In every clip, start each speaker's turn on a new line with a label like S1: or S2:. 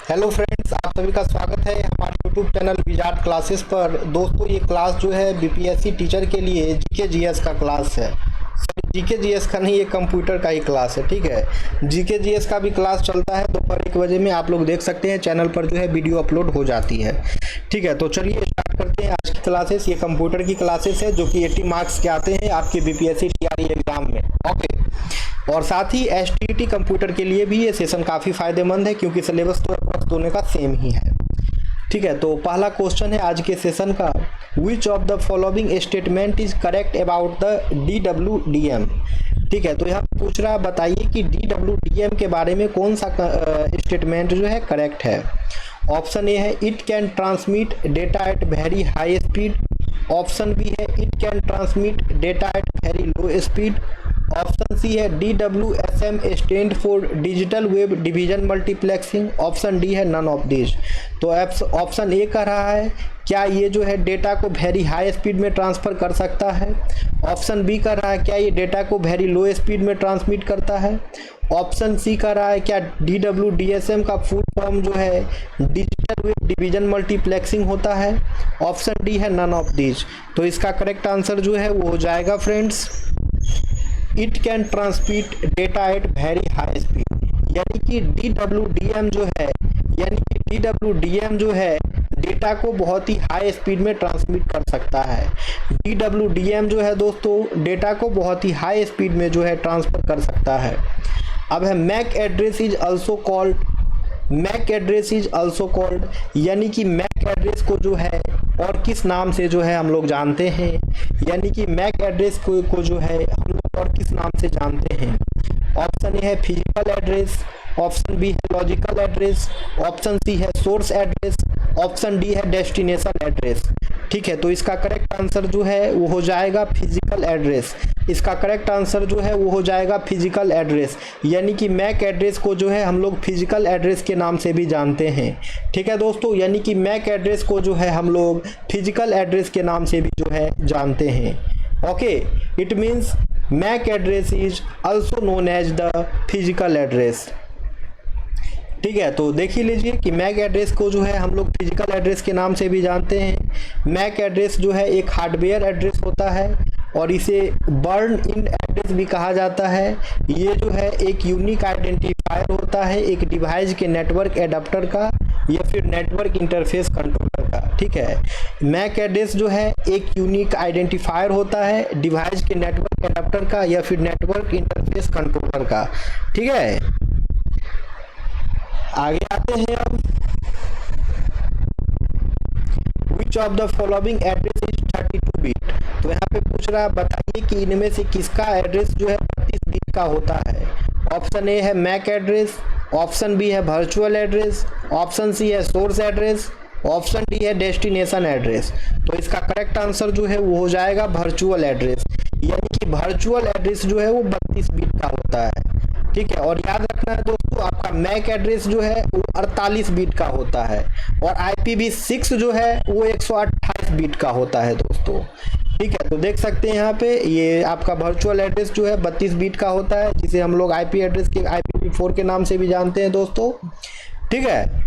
S1: Hello friends, आप सभी का स्वागत है हमारे यूट्यूब चैनल विजार्ड क्लासेस पर। दोस्तों, ये क्लास जो है बीपीएससी टीचर के लिए जीके जीएस का क्लास है। सॉरी, जीके जीएस का नहीं, ये कंप्यूटर का ही क्लास है। ठीक है, जीके जीएस का भी क्लास चलता है दोपहर 1 बजे में। आप लोग देख सकते हैं चैनल पर जो है वीडियो अपलोड हो जाती है। ठीक है, तो चलिए स्टार्ट करते हैं आज की क्लासेस। ये कंप्यूटर की क्लासेस है जो कि 80 मार्क्स के आते हैं आपके बीपीएससी टीआरई एग्जाम में। ओके, और साथ ही एसटीईटी कंप्यूटर के लिए भी ये सेशन काफ़ी फायदेमंद है क्योंकि सिलेबस तो अप्रॉक्स दोनों का सेम ही है। ठीक है, तो पहला क्वेश्चन है आज के सेशन का, which of the following statement is correct about the DWDM। ठीक है, तो यहाँ पूछ रहा है बताइए कि DWDM के बारे में कौन सा स्टेटमेंट जो है करेक्ट है। ऑप्शन ए है it can transmit data at very high speed. Option B है it can transmit data at very low speed. Option C है DWSM stand for digital web division multiplexing. Option D है none of this. तो option A कह रहा है क्या ये जो है डेटा को वेरी हाई स्पीड में ट्रांसफ़र कर सकता है। ऑप्शन बी कर रहा है क्या ये डेटा को वेरी लो स्पीड में ट्रांसमिट करता है। ऑप्शन सी कर रहा है क्या DWDSM का फुल फॉर्म जो है डिजिटल वेब डिवीजन मल्टीप्लेक्सिंग होता है। ऑप्शन डी है नन ऑफ दिस। तो इसका करेक्ट आंसर जो है वो हो जाएगा friends, it can transmit data at very high speed. यानी कि DWDM जो है, डेटा को बहुत ही हाई स्पीड में ट्रांसमिट कर सकता है। DWDM जो है दोस्तों, डेटा को बहुत ही हाई स्पीड में जो है ट्रांसफर कर सकता है। अब है MAC address is also called, यानी कि मैक एड्रेस को जो है और किस नाम से जो है हम लोग जानते हैं। यानी कि मैक एड्रेस को जो है हम लोग और किस नाम से जानते हैं। ऑप्शन ए है फिजिकल एड्रेस। ऑप्शन बी है लॉजिकल एड्रेस। ऑप्शन सी है सोर्स एड्रेस। ऑप्शन डी है डेस्टिनेशन एड्रेस। ठीक है, तो इसका करेक्ट आंसर जो है वो हो जाएगा फिजिकल एड्रेस। इसका करेक्ट आंसर जो है वो हो जाएगा फिजिकल एड्रेस। यानी कि मैक एड्रेस को जो है हम लोग फिजिकल एड्रेस के नाम से भी जानते हैं। ठीक है दोस्तों, यानी कि मैक एड्रेस को जो है हम लोग फिजिकल एड्रेस के नाम से भी जो है जानते हैं। Okay, it means MAC address is also known as the physical address. ठीक है, तो देख ही लीजिए कि मैक एड्रेस को जो है हम लोग फिजिकल एड्रेस के नाम से भी जानते हैं। मैक एड्रेस जो है एक हार्डवेयर एड्रेस होता है और इसे बर्न इन एड्रेस भी कहा जाता है। ये जो है एक यूनिक आइडेंटिफायर होता है एक डिवाइस के नेटवर्क एडाप्टर का या फिर नेटवर्क इंटरफेस कंट्रोलर का। ठीक है, मैक एड्रेस जो है एक यूनिक आइडेंटिफायर होता है डिवाइस के नेटवर्क एडाप्टर का या फिर नेटवर्क इंटरफेस कंट्रोलर का। ठीक है, आगे आते हैं अब, which of the following address is 32 bit. तो यहाँ पे पूछ रहा है बताइए कि इनमें से किसका एड्रेस जो है 32 बिट का होता है। ऑप्शन ए है मैक एड्रेस। ऑप्शन बी है वर्चुअल एड्रेस। ऑप्शन सी है सोर्स एड्रेस। ऑप्शन डी है डेस्टिनेशन एड्रेस। तो इसका करेक्ट आंसर जो है वो हो जाएगा वर्चुअल एड्रेस। यानी कि वर्चुअल एड्रेस जो है वो 32 बिट का होता है। ठीक है, और याद रखना है दोस्तों, आपका मैक एड्रेस जो है वो 48 बिट का होता है और IPv6 जो है वो 128 बिट का होता है दोस्तों। ठीक है, तो देख सकते हैं यहाँ पे ये आपका वर्चुअल एड्रेस जो है 32 बिट का होता है, जिसे हम लोग IP एड्रेस के IPv4 के नाम से भी जानते हैं दोस्तों। ठीक है,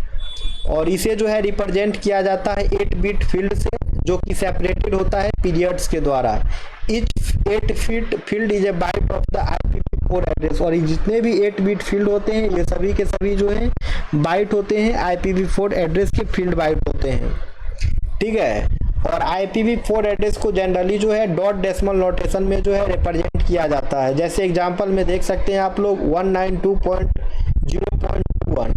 S1: और इसे जो है रिप्रेजेंट किया जाता है 8 बिट फील्ड से, जो कि सेपरेटेड होता है पीरियड्स के द्वारा। Each 8 bit field is a bite of the IPv4 address. और ये जितने भी 8 बिट फील्ड होते हैं ये सभी के सभी जो है बाइट होते हैं, IPv4 एड्रेस के फील्ड बाइट होते हैं। ठीक है, और IPv4 एड्रेस को जनरली जो है डॉट डेसिमल नोटेशन में जो है रिप्रेजेंट किया जाता है। जैसे एग्जांपल में देख सकते हैं आप लोग 192.0.1।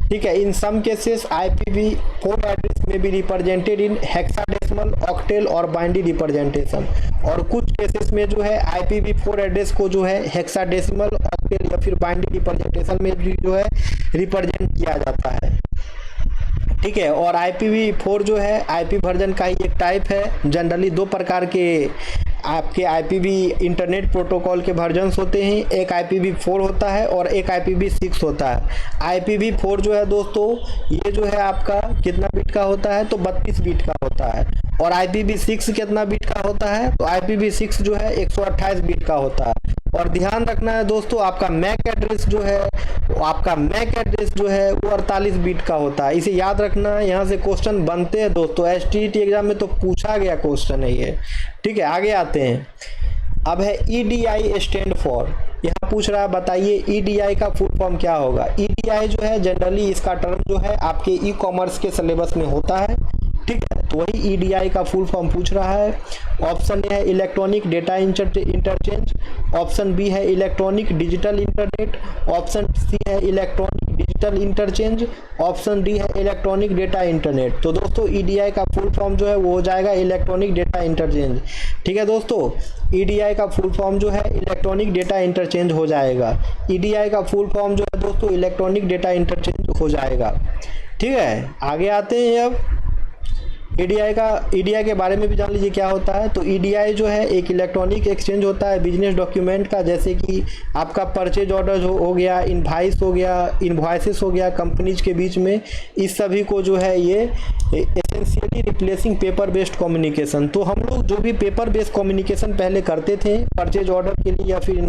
S1: ठीक है, इन सम केसेस IPv4 एड्रेस में भी रिप्रेजेंटेड इन हेक्साडेसिमल, ऑक्टेल और बाइनरी रिप्रेजेंटेशन। और कुछ केसेस में जो है IPv4 एड्रेस को जो है हेक्साडेसिमल, ऑक्टेल या फिर बाइनरी रिप्रेजेंटेशन में भी जो है रिप्रेजेंट किया जाता है। ठीक है, और IPv4 जो है IP वर्जन का ही एक टाइप है। जनरली 2 प्रकार के आपके IPv इंटरनेट प्रोटोकॉल के वर्जन्स होते हैं, एक IPv4 होता है और एक IPv6 होता है। IPv4 जो है दोस्तों ये जो है आपका कितना बिट का होता है, तो 32 बिट का होता है। और IPv6 कितना बिट का होता है, तो IPv6 जो है 128 बिट का होता है। और ध्यान रखना है दोस्तों, आपका मैक एड्रेस जो है वो 48 बिट का होता है। इसे याद रखना है, यहाँ से क्वेश्चन बनते हैं दोस्तों, एसटीईटी एग्जाम में तो पूछा गया क्वेश्चन है ये। ठीक है, आगे आते हैं। अब है EDI स्टैंड फॉर, यहाँ पूछ रहा है बताइए EDI का फुल फॉर्म क्या होगा। EDI जो है जनरली इसका टर्म जो है आपके ई कॉमर्स के सिलेबस में होता है। ठीक है, तो वही EDI का फुल फॉर्म पूछ रहा है। ऑप्शन ए है electronic data interchange, option B है electronic digital internet, option C है electronic digital interchange, option D है इलेक्ट्रॉनिक डेटा इंटरनेट। तो दोस्तों EDI का फुल फॉर्म जो है वो हो जाएगा इलेक्ट्रॉनिक डेटा इंटरचेंज। ठीक है दोस्तों, EDI का फुल फॉर्म जो है इलेक्ट्रॉनिक डेटा इंटरचेंज हो जाएगा। EDI का फुल फॉर्म जो है दोस्तों इलेक्ट्रॉनिक डेटा इंटरचेंज हो जाएगा। ठीक है, आगे आते हैं। अब EDI के बारे में भी जान लीजिए क्या होता है। तो EDI जो है एक इलेक्ट्रॉनिक एक्सचेंज होता है बिजनेस डॉक्यूमेंट का, जैसे कि आपका परचेज ऑर्डर हो गया, इनवॉइसेस हो गया कंपनीज के बीच में, इस सभी को जो है ये essentially replacing paper based communication. तो हम लोग जो भी पेपर बेस्ड कम्युनिकेशन पहले करते थे परचेज ऑर्डर के लिए या फिर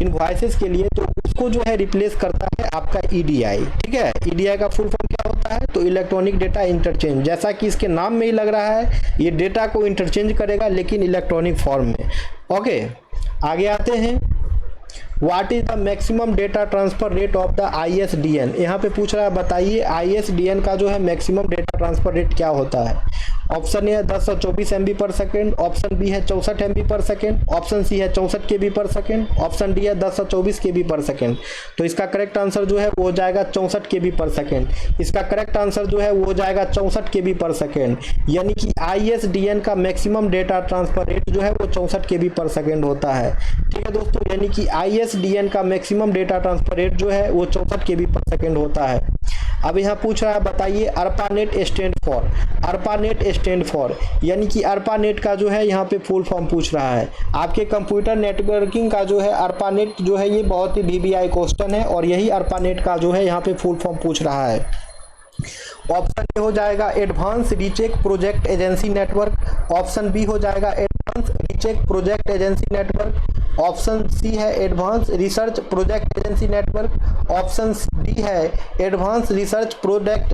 S1: इनवॉइसेस के लिए, तो उसको जो है रिप्लेस करता है आपका EDI। ठीक है, EDI का फुल फॉर्म क्या होता है, तो इलेक्ट्रॉनिक डेटा इंटरचेंज। जैसा कि इसके नाम में ही लग रहा है, ये डेटा को इंटरचेंज करेगा लेकिन इलेक्ट्रॉनिक फॉर्म में। ओके, आगे आते हैं। What is the maximum data transfer rate of the ISDN। यहाँ पे पूछ रहा है बताइए ISDN का जो है मैक्सिमम डेटा ट्रांसफर रेट क्या होता है। ऑप्शन ए है 1024 MB पर सेकेंड, ऑप्शन बी है 64 MB पर सेकेंड, ऑप्शन सी है 64 KB पर सेकेंड, ऑप्शन डी है 1024 KB पर सेकेंड। तो इसका करेक्ट आंसर जो है वो हो जाएगा 64 KB पर सेकेंड। इसका करेक्ट आंसर जो है वो हो जाएगा 64 KB पर सेकेंड, यानी कि ISDN का मैक्सिमम डेटा ट्रांसफर रेट जो है वो 64 KB पर सेकेंड होता है। ठीक है दोस्तों, यानी कि ISDN का मैक्सिमम डेटा ट्रांसफर रेट जो है वो 64 KB पर सेकेंड होता है। अब यहाँ पूछ रहा है बताइए ARPANET स्टैंड फॉर, यानी कि ARPANET का जो है यहाँ पे फुल फॉर्म पूछ रहा है। आपके कंप्यूटर नेटवर्किंग का जो है ARPANET जो है ये बहुत ही VBI क्वेश्चन है, और यही ARPANET का जो है यहाँ पे फुल फॉर्म पूछ रहा है। ऑप्शन ए हो जाएगा advance recheck project agency network, option B हो जाएगा advance recheck project agency network, option C है advance research project agency network, option D है advance research project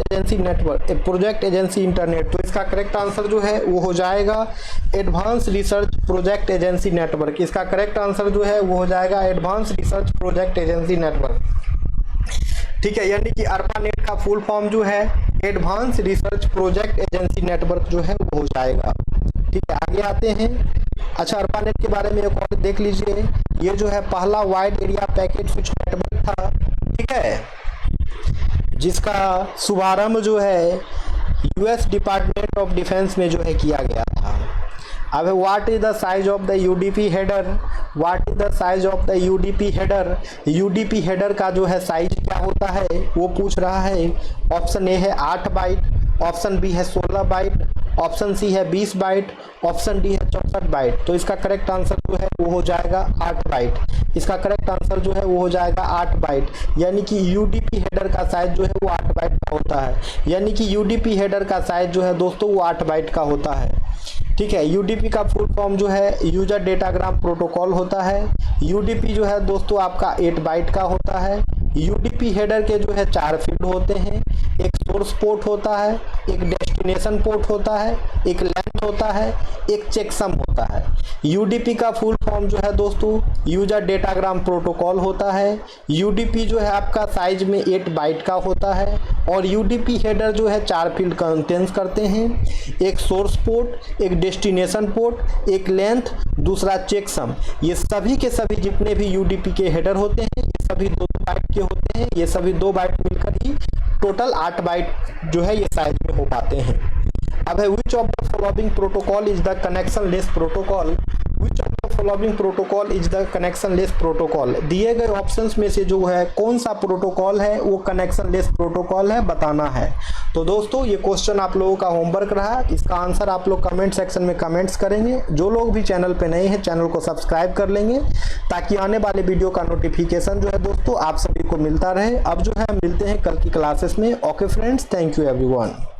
S1: agency internet. तो इसका करेक्ट आंसर जो है वो हो जाएगा advance research project agency network. इसका करेक्ट आंसर जो है वो हो जाएगा advance research project agency network. ठीक है, यानी कि ARPANET का फुल फॉर्म जो है advance research project agency network जो है वो हो जाएगा। ठीक है, आगे आते हैं। अच्छा, ARPANET के बारे में एक और देख लीजिए। ये जो है पहला wide area packet switch network था। ठीक है, जिसका शुभारंभ जो है US डिपार्टमेंट ऑफ डिफेंस में जो है किया गया था। अब what is the size of the UDP header, UDP header का जो है साइज क्या होता है वो पूछ रहा है। ऑप्शन ए है 8 बाइट, ऑप्शन बी है 16 बाइट, ऑप्शन सी है 20 बाइट, ऑप्शन डी है 64 बाइट। तो इसका करेक्ट आंसर जो है वो हो जाएगा 8 बाइट। इसका करेक्ट आंसर जो है वो हो जाएगा 8 बाइट, यानी कि UDP हेडर का साइज जो है वो 8 बाइट का होता है। यानी कि UDP हेडर का साइज जो है दोस्तों वो 8 बाइट का होता है। ठीक है, UDP का फुल फॉर्म जो है यूजर डेटाग्राम प्रोटोकॉल होता है। UDP जो है दोस्तों आपका 8 बाइट का होता है। UDP हेडर के जो है 4 फील्ड होते हैं, एक सोर्स पोर्ट होता है, एक डेस्टिनेशन पोर्ट होता है, एक लेंथ होता है, एक चेकसम होता है। UDP का फुल फॉर्म जो है दोस्तों यूजर डेटाग्राम प्रोटोकॉल होता है। UDP जो है आपका साइज में 8 बाइट का होता है, और UDP हेडर जो है 4 फील्ड कंटेंस करते हैं, एक सोर्स पोर्ट, एक डेस्टिनेशन पोर्ट, एक लेंथ, दूसरा चेकसम। ये सभी के सभी जितने भी UDP के हेडर होते हैं ये सभी 2 बाइट के होते हैं। ये सभी 2 बाइट मिलकर ही टोटल 8 बाइट जो है ये साइज में हो पाते हैं। अब है which of the following protocol is the connection less protocol. Which of the following protocol is the connection less protocol. दिए गए ऑप्शंस में से जो है कौन सा प्रोटोकॉल है वो कनेक्शन लेस प्रोटोकॉल है, बताना है। तो दोस्तों ये क्वेश्चन आप लोगों का होमवर्क रहा। इसका आंसर आप लोग कमेंट सेक्शन में कमेंट्स करेंगे। जो लोग भी चैनल पे नए हैं चैनल को सब्सक्राइब कर लेंगे ताकि आने वाले वीडियो का नोटिफिकेशन जो है दोस्तों आप सभी को मिलता रहे। अब जो है मिलते हैं कल की क्लासेस में। Okay friends, thank you everyone.